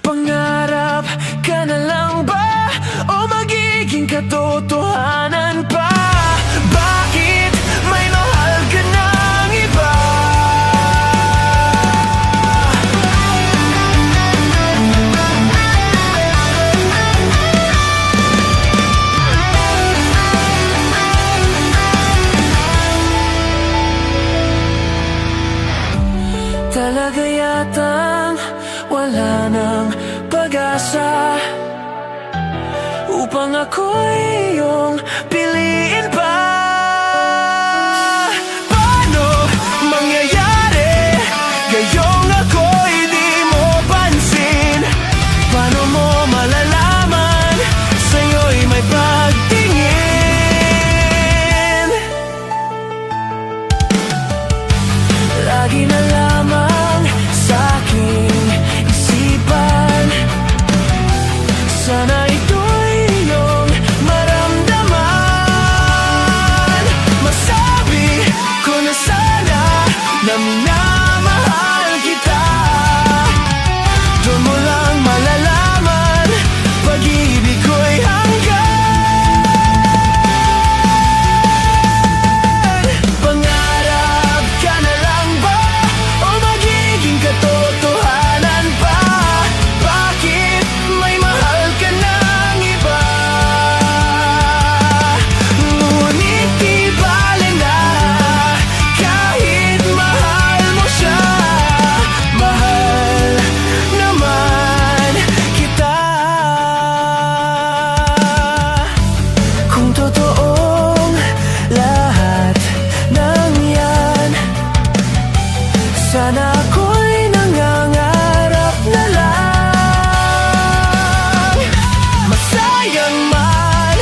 Pangarap ka na lang ba? O magiging katotohanan pa? Bakit may mahal ka ng iba? Talaga yatang wala nang pag-asa upang ako'y iyong piliin pa. Paano mangyayari gayong ako'y di mo pansin? Paano mo malalaman sa'yo'y may pagtingin? Lagi na lamang sa'king isipan, sana ito'y iyong maramdaman. Masabi ko na sana na minamahal kita. Doon mo lang malalaman pag-ibig ko'y hanggan. Pangarap ka na lang ba? O magiging katotohanan pa? Bakit may mahal ka ng iba? Ngunit di bale na kahit mahal mo siya. Mahal naman kita. Kung totoong lahat ng yan, sana ako'y nangangarap na lang. Masayang man,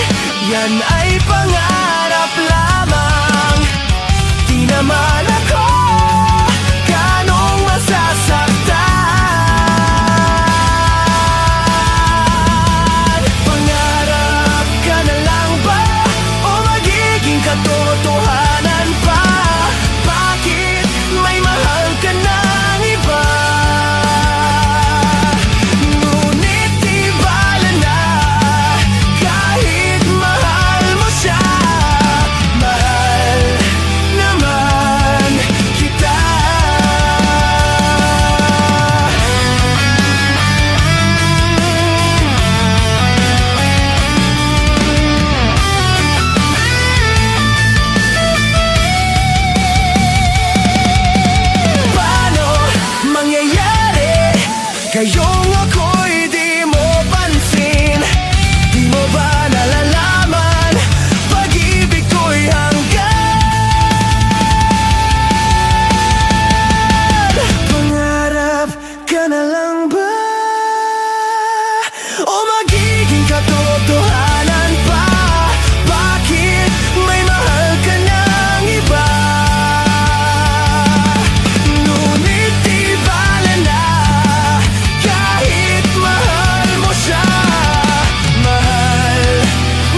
yan ay pangarap lamang. Di naman ako ganong masasaktan. Pangarap ka na lang ba? O magiging katotohanan pa? Bakit may mahal ka ng iba? Ngunit di bale na kahit mahal mo siya. Mahal naman kita. Paano mangyayari gayong ako'y di mo pansin? Di mo ba nalalaman pag-ibig ko'y hanggan? Pangarap ka na lang ba? O magiging katotohanan pa? Bakit may mahal ka ng iba? Ngunit di bale na kahit mahal mo siya. Mahal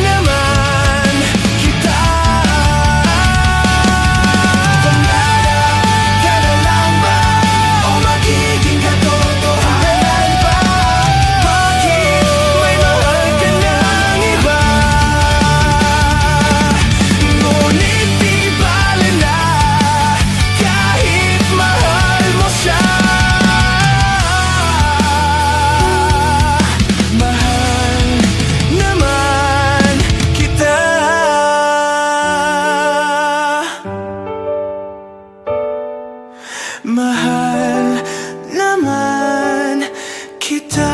naman kita. Pangarap ka na lang ba? O magiging katotohanan pa? Bakit may mahal ka ng iba? Ngunit di bale na kahit mahal mo siya. Mahal naman kita. Mahal naman kita.